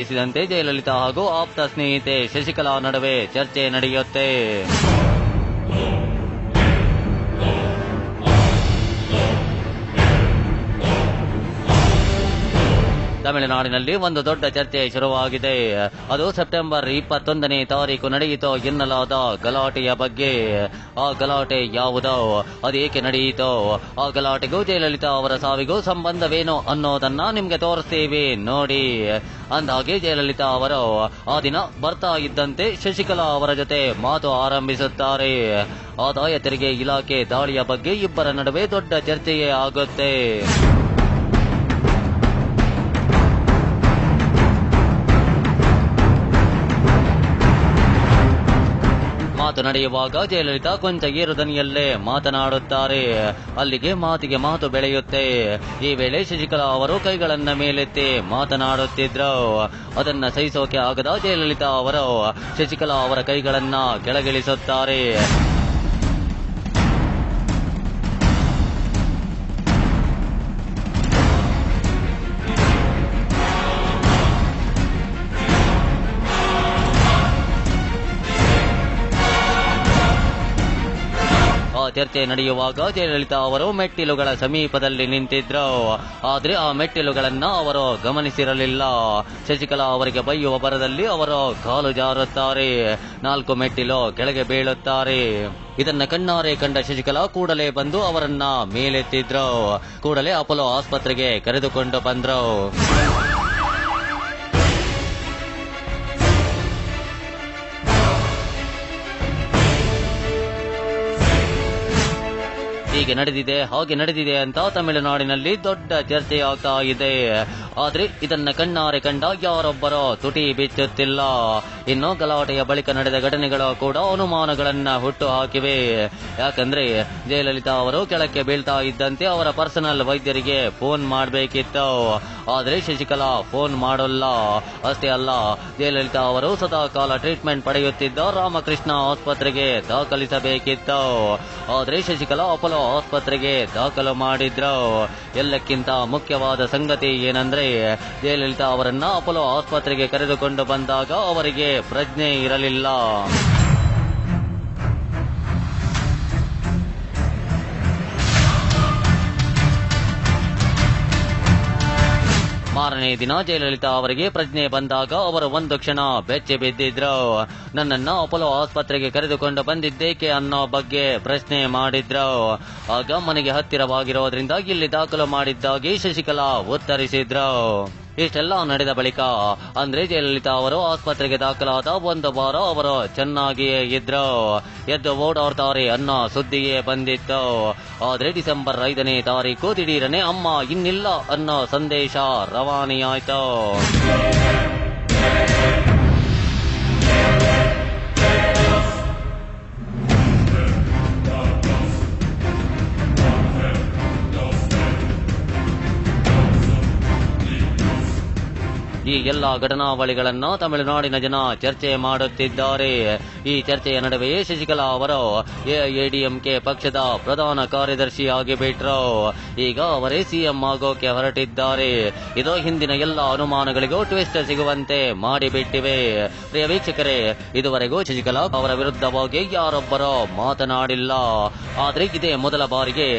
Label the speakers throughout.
Speaker 1: ಜಯಲಲಿತಾ ಹಾಗೂ ಆಪ್ತ ಸ್ನೇಹಿತೆ ಶಶಿಕಲಾ ನಡುವೆ ಚರ್ಚೆ ನಡೆಯುತ್ತೆ. ತಮಿಳುನಾಡಿನಲ್ಲಿ ಒಂದು ದೊಡ್ಡ ಚರ್ಚೆ ಶುರುವಾಗಿದೆ. ಅದು ಸೆಪ್ಟೆಂಬರ್ 21ನೇ ತಾರೀಕು ನಡೆಯಿತೋ ಎನ್ನಲಾದ ಗಲಾಟೆಯ ಬಗ್ಗೆ. ಆ ಗಲಾಟೆ ಯಾವುದೋ, ಅದೇಕೆ ನಡೆಯಿತೋ, ಆ ಗಲಾಟೆಗೂ ಜಯಲಲಿತಾ ಅವರ ಸಾವಿಗೂ ಸಂಬಂಧವೇನು ಅನ್ನೋದನ್ನ ನಿಮ್ಗೆ ತೋರಿಸ್ತೀವಿ ನೋಡಿ. ಅಂದಾಗೆ ಜಯಲಲಿತಾ ಅವರು ಆ ದಿನ ಬರ್ತಾ ಇದ್ದಂತೆ ಶಶಿಕಲಾ ಅವರ ಜೊತೆ ಮಾತು ಆರಂಭಿಸುತ್ತಾರೆ. ಆದಾಯ ತೆರಿಗೆ ಇಲಾಖೆ ದಾಳಿಯ ಬಗ್ಗೆ ಇಬ್ಬರ ನಡುವೆ ದೊಡ್ಡ ಚರ್ಚೆಯೇ ಆಗುತ್ತೆ. ಮಾತು ನಡೆಯುವಾಗ ಜಯಲಲಿತಾ ಕೊಂಚ ಏರು ದನಿಯಲ್ಲೇ ಮಾತನಾಡುತ್ತಾರೆ. ಅಲ್ಲಿಗೆ ಮಾತಿಗೆ ಮಾತು ಬೆಳೆಯುತ್ತೆ. ಈ ವೇಳೆ ಶಶಿಕಲಾ ಅವರು ಕೈಗಳನ್ನ ಮೇಲೆತ್ತಿ ಮಾತನಾಡುತ್ತಿದ್ರು. ಅದನ್ನ ಸಹಿಸೋಕೆ ಆಗದ ಜಯಲಲಿತಾ ಅವರು ಶಶಿಕಲಾ ಅವರ ಕೈಗಳನ್ನ ಕೆಳಗಿಳಿಸುತ್ತಾರೆ. ಚರ್ಚೆ ನಡೆಯುವಾಗ ಜಯಲಲಿತಾ ಅವರು ಮೆಟ್ಟಿಲುಗಳ ಸಮೀಪದಲ್ಲಿ ನಿಂತಿದ್ರು. ಆದ್ರೆ ಆ ಮೆಟ್ಟಿಲುಗಳನ್ನ ಅವರು ಗಮನಿಸಿರಲಿಲ್ಲ. ಶಶಿಕಲಾ ಅವರಿಗೆ ಬೈಯುವ ಬರದಲ್ಲಿ ಅವರು ಕಾಲು ಜಾರುತ್ತಾರೆ. 4 ಮೆಟ್ಟಿಲು ಕೆಳಗೆ ಬೀಳುತ್ತಾರೆ. ಇದನ್ನ ಕಣ್ಣಾರೆ ಕಂಡ ಶಶಿಕಲಾ ಕೂಡಲೇ ಬಂದು ಅವರನ್ನ ಮೇಲೆತ್ತಿದ್ರು. ಕೂಡಲೇ ಅಪೋಲೋ ಆಸ್ಪತ್ರೆಗೆ ಕರೆದುಕೊಂಡು ಬಂದ್ರು. ಹೀಗೆ ನಡೆದಿದೆ ಹಾಗೆ ನಡೆದಿದೆ ಅಂತ ತಮಿಳುನಾಡಿನಲ್ಲಿ ದೊಡ್ಡ ಚರ್ಚೆಯಾಗ್ತಾ ಇದೆ. ಆದ್ರೆ ಇದನ್ನ ಕಣ್ಣಾರೆ ಕಂಡ ಯಾರೊಬ್ಬರೋ ತುಟಿ ಬಿಚ್ಚುತ್ತಿಲ್ಲ. ಇನ್ನು ಗಲಾಟೆಯ ಬಳಿಕ ನಡೆದ ಘಟನೆಗಳು ಕೂಡ ಅನುಮಾನಗಳನ್ನ ಹುಟ್ಟು ಹಾಕಿವೆ. ಯಾಕಂದ್ರೆ ಜಯಲಲಿತಾ ಅವರು ಕೆಳಕ್ಕೆ ಬೀಳ್ತಾ ಇದ್ದಂತೆ ಅವರ ಪರ್ಸನಲ್ ವೈದ್ಯರಿಗೆ ಫೋನ್ ಮಾಡಬೇಕಿತ್ತು. ಆದ್ರೆ ಶಶಿಕಲಾ ಫೋನ್ ಮಾಡೋಲ್ಲ. ಅಷ್ಟೇ ಅಲ್ಲ, ಜಯಲಲಿತಾ ಅವರು ಸದಾ ಕಾಲ ಟ್ರೀಟ್ಮೆಂಟ್ ಪಡೆಯುತ್ತಿದ್ದ ರಾಮಕೃಷ್ಣ ಆಸ್ಪತ್ರೆಗೆ ದಾಖಲಿಸಬೇಕಿತ್ತು. ಆದ್ರೆ ಶಶಿಕಲಾ ಅಪೋಲೋ ಆಸ್ಪತ್ರೆಗೆ ದಾಖಲು ಮಾಡಿದ್ರು. ಎಲ್ಲಕ್ಕಿಂತ ಮುಖ್ಯವಾದ ಸಂಗತಿ ಏನಂದ್ರೆ ಜಯಲಲಿತಾ ಅವರನ್ನ ಅಪೋಲೋ ಆಸ್ಪತ್ರೆಗೆ ಕರೆದುಕೊಂಡು ಬಂದಾಗ ಅವರಿಗೆ ಪ್ರಜ್ಞೆ ಇರಲಿಲ್ಲ. ಮಾರನೇ ದಿನ ಜಯಲಲಿತಾ ಅವರಿಗೆ ಪ್ರಜ್ಞೆ ಬಂದಾಗ ಅವರು ಒಂದು ಕ್ಷಣ ಬೆಚ್ಚಿ ಬಿದ್ದಿದ್ರು. ನನ್ನನ್ನ ಅಪೋಲೋ ಆಸ್ಪತ್ರೆಗೆ ಕರೆದುಕೊಂಡು ಬಂದಿದ್ದೇಕೆ ಅನ್ನೋ ಬಗ್ಗೆ ಪ್ರಶ್ನೆ ಮಾಡಿದ್ರು. ಆಗ ಮನೆಗೆ ಹತ್ತಿರವಾಗಿರೋದ್ರಿಂದ ಇಲ್ಲಿ ದಾಖಲು ಮಾಡಿದ್ದಾಗಿ ಶಶಿಕಲಾ ಉತ್ತರಿಸಿದ್ರು. ಇಷ್ಟೆಲ್ಲ ನಡೆದ ಬಳಿಕ ಅಂದ್ರೆ ಜಯಲಲಿತಾ ಅವರು ಆಸ್ಪತ್ರೆಗೆ ದಾಖಲಾದ 1 ವಾರ ಅವರು ಚೆನ್ನಾಗಿಯೇ ಇದ್ರು. ಎದ್ದು ಓಡಾಡ್ತಾರೆ ಅನ್ನೋ ಸುದ್ದಿಯೇ ಬಂದಿತ್ತು. ಆದ್ರೆ ಡಿಸೆಂಬರ್ 5ನೇ ತಾರೀಕು ದಿಢೀರನೆ ಅಮ್ಮ ಇನ್ನಿಲ್ಲ ಅನ್ನೋ ಸಂದೇಶ ರವಾನೆಯಾಯ್ತು. ಈ ಎಲ್ಲಾ ಘಟನಾವಳಿಗಳನ್ನ ತಮಿಳುನಾಡಿನ ಜನ ಚರ್ಚೆ ಮಾಡುತ್ತಿದ್ದಾರೆ. ಈ ಚರ್ಚೆಯ ನಡುವೆಯೇ ಶಶಿಕಲಾ ಅವರು ಎಐಎಡಿಎಂಕೆ ಪಕ್ಷದ ಪ್ರಧಾನ ಕಾರ್ಯದರ್ಶಿಯಾಗಿ ಬಿಟ್ರು. ಈಗ ಅವರೇ ಸಿಎಂ ಆಗೋಕೆ ಹೊರಟಿದ್ದಾರೆ. ಇದು ಹಿಂದಿನ ಎಲ್ಲ ಅನುಮಾನಗಳಿಗೂ ಟ್ವಿಸ್ಟ್ ಸಿಗುವಂತೆ ಮಾಡಿಬಿಟ್ಟಿವೆ. ಪ್ರಿಯ ವೀಕ್ಷಕರೇ, ಇದುವರೆಗೂ ಶಶಿಕಲಾ ಅವರ ವಿರುದ್ಧವಾಗಿ ಯಾರೊಬ್ಬರೋ ಮಾತನಾಡಿಲ್ಲ. ಆದ್ರೆ ಇದೇ ಮೊದಲ ಬಾರಿಗೆ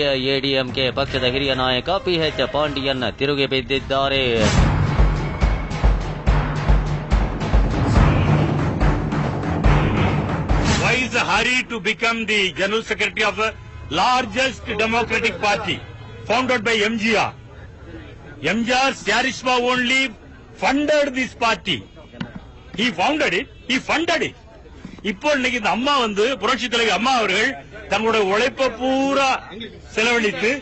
Speaker 1: ಎಐಎಡಿಎಂಕೆ ಪಕ್ಷದ ಹಿರಿಯ ನಾಯಕ PH ಪಾಂಡಿಯನ್ ತಿರುಗಿ ಬಿದ್ದಿದ್ದಾರೆ.
Speaker 2: Why is the hurry to become the General Secretary of the largest democratic party founded by MGR? MGR's charisma only funded this party. He founded it, he funded it. இப்போ இன்னைக்கு இந்த அம்மா புரட்சி தலைவி அம்மா அவர்கள் தங்களுடைய உழைப்பை பூரா செலவழித்து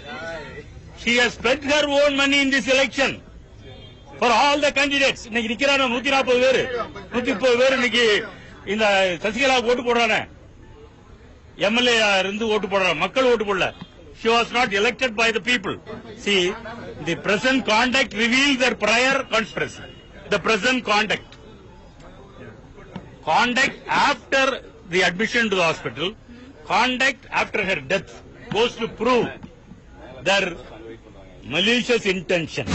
Speaker 2: she has spent her own money in this election for all the candidates. இன்னைக்கு நிக்கிறான 140 பேர் 130 பேர் இன்னைக்கு இந்த சசிகலா ஓட்டு போடுறானே, எம்எல்ஏ இருந்து ஓட்டு போடுறாங்க, மக்கள் ஓட்டு போடல. She was not elected by the people. See, the present conduct reveals their prior conspiracy. The present conduct after the admission to the hospital, conduct after her death goes to prove their malicious intention.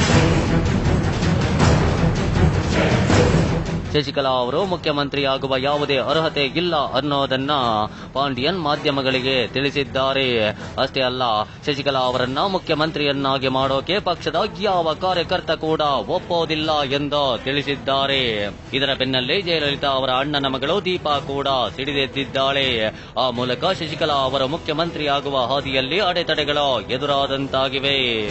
Speaker 1: Shashikala ಅವರು ಮುಖ್ಯಮಂತ್ರಿಯಾಗುವ ಯಾವುದೇ ಅರ್ಹತೆ ಇಲ್ಲ ಅನ್ನೋದನ್ನ ಪಾಂಡಿಯನ್ ಮಾಧ್ಯಮಗಳಿಗೆ ತಿಳಿಸಿದ್ದಾರೆ. ಅಷ್ಟೇ ಅಲ್ಲ, ಶಶಿಕಲಾ ಅವರನ್ನ ಮುಖ್ಯಮಂತ್ರಿಯನ್ನಾಗಿ ಮಾಡೋಕೆ ಪಕ್ಷದ ಯಾವ ಕಾರ್ಯಕರ್ತ ಕೂಡ ಒಪ್ಪೋದಿಲ್ಲ ಎಂದು ತಿಳಿಸಿದ್ದಾರೆ. ಇದರ ಬೆನ್ನಲ್ಲೇ ಜಯಲಲಿತಾ ಅವರ ಅಣ್ಣನ ಮಗಳು ದೀಪಾ ಕೂಡ ಸಿಡಿದೆದ್ದಿದ್ದಾಳೆ. ಆ ಮೂಲಕ ಶಶಿಕಲಾ ಅವರು ಮುಖ್ಯಮಂತ್ರಿಯಾಗುವ ಹಾದಿಯಲ್ಲಿ ಅಡೆತಡೆಗಳು ಎದುರಾದಂತಾಗಿವೆ.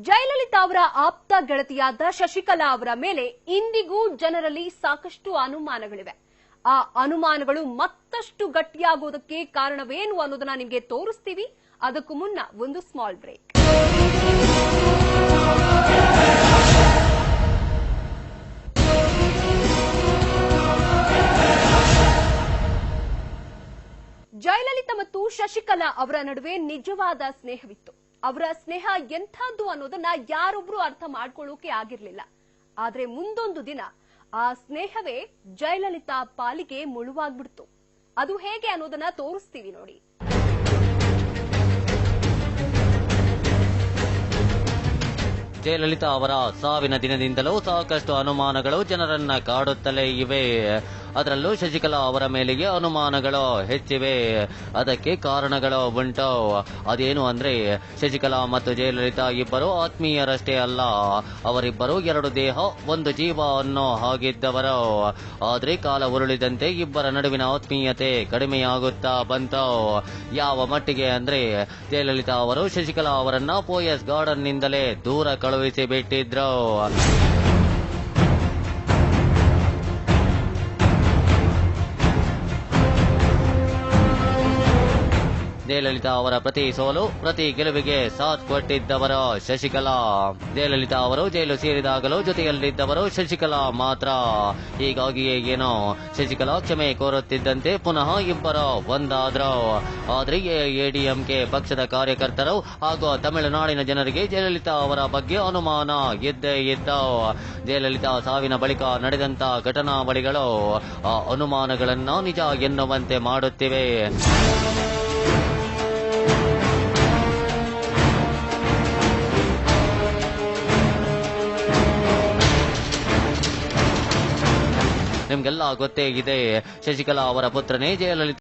Speaker 3: ಜಯಲಲಿತಾ ಅವರ ಆಪ್ತ ಗೆಳತಿಯಾದ ಶಶಿಕಲಾ ಅವರ ಮೇಲೆ ಇಂದಿಗೂ ಜನರಲ್ಲಿ ಸಾಕಷ್ಟು ಅನುಮಾನಗಳಿವೆ. ಆ ಅನುಮಾನಗಳು ಮತ್ತಷ್ಟು ಗಟ್ಟಿಯಾಗುವುದಕ್ಕೆ ಕಾರಣವೇನು ಅನ್ನೋದನ್ನ ನಿಮಗೆ ತೋರಿಸ್ತೀವಿ. ಅದಕ್ಕೂ ಮುನ್ನ ಒಂದು ಸ್ಮಾಲ್ ಬ್ರೇಕ್. ಜಯಲಲಿತಾ ಮತ್ತು ಶಶಿಕಲಾ ಅವರ ನಡುವೆ ನಿಜವಾದ ಸ್ನೇಹವಿತ್ತು. ಅವರ ಸ್ನೇಹ ಎಂಥದ್ದು ಅನ್ನೋದನ್ನ ಯಾರೊಬ್ರು ಅರ್ಥ ಮಾಡ್ಕೊಳ್ಳೋಕೆ ಆಗಿರ್ಲಿಲ್ಲ. ಆದ್ರೆ ಮುಂದೊಂದು ದಿನ ಆ ಸ್ನೇಹವೇ ಜಯಲಲಿತಾ ಪಾಲಿಗೆ ಮುಳುವಾಗ್ಬಿಡ್ತು. ಅದು ಹೇಗೆ ಅನ್ನೋದನ್ನ ತೋರಿಸ್ತೀವಿ ನೋಡಿ.
Speaker 1: ಜಯಲಲಿತಾ ಅವರ ಸಾವಿನ ದಿನದಿಂದಲೂ ಸಾಕಷ್ಟು ಅನುಮಾನಗಳು ಜನರನ್ನ ಕಾಡುತ್ತಲೇ ಇವೆ. ಅದರಲ್ಲೂ ಶಶಿಕಲಾ ಅವರ ಮೇಲೆಗೆ ಅನುಮಾನಗಳು ಹೆಚ್ಚಿವೆ. ಅದಕ್ಕೆ ಕಾರಣಗಳು ಉಂಟು. ಅದೇನು ಅಂದ್ರೆ, ಶಶಿಕಲಾ ಮತ್ತು ಜಯಲಲಿತಾ ಇಬ್ಬರು ಆತ್ಮೀಯರಷ್ಟೇ ಅಲ್ಲ, ಅವರಿಬ್ಬರು ಎರಡು ದೇಹ ಒಂದು ಜೀವ ಅನ್ನೋ ಹಾಗಿದ್ದವರು. ಆದ್ರೆ ಕಾಲ ಉರುಳಿದಂತೆ ಇಬ್ಬರ ನಡುವಿನ ಆತ್ಮೀಯತೆ ಕಡಿಮೆಯಾಗುತ್ತಾ ಬಂತು. ಯಾವ ಮಟ್ಟಿಗೆ ಅಂದ್ರೆ, ಜಯಲಲಿತಾ ಅವರು ಶಶಿಕಲಾ ಅವರನ್ನ ಪೋಯಸ್ ಗಾರ್ಡನ್ ನಿಂದಲೇ ದೂರ ಕಳುಹಿಸಿ ಬಿಟ್ಟಿದ್ರು. ಜಯಲಲಿತಾ ಅವರ ಪ್ರತಿ ಸೋಲು ಪ್ರತಿ ಗೆಲುವಿಗೆ ಸಾಥ್ ಕೊಟ್ಟಿದ್ದವರು ಶಶಿಕಲಾ. ಜಯಲಲಿತಾ ಅವರು ಜೈಲು ಸೇರಿದಾಗಲೂ ಜೊತೆಯಲ್ಲಿದ್ದವರು ಶಶಿಕಲಾ ಮಾತ್ರ. ಹೀಗಾಗಿಯೇ ಏನೋ ಶಶಿಕಲಾ ಕ್ಷಮೆ ಕೋರುತ್ತಿದ್ದಂತೆ ಪುನಃ ಇಬ್ಬರು ಒಂದಾದ್ರು. ಆದ್ರೆ ಎಡಿಎಂಕೆ ಪಕ್ಷದ ಕಾರ್ಯಕರ್ತರು ಹಾಗೂ ತಮಿಳುನಾಡಿನ ಜನರಿಗೆ ಜಯಲಲಿತಾ ಅವರ ಬಗ್ಗೆ ಅನುಮಾನ ಇದ್ದೇ ಇದ್ದವು. ಜಯಲಲಿತಾ ಸಾವಿನ ಬಳಿಕ ನಡೆದಂತ ಘಟನಾವಳಿಗಳು ಆ ಅನುಮಾನಗಳನ್ನ ನಿಜ ಎನ್ನುವಂತೆ ಮಾಡುತ್ತಿವೆ. ನಿಮ್ಗೆಲ್ಲ ಗೊತ್ತೇ ಇದೆ, ಶಶಿಕಲಾ ಅವರ ಪುತ್ರನೇ ಜಯಲಲಿತಾ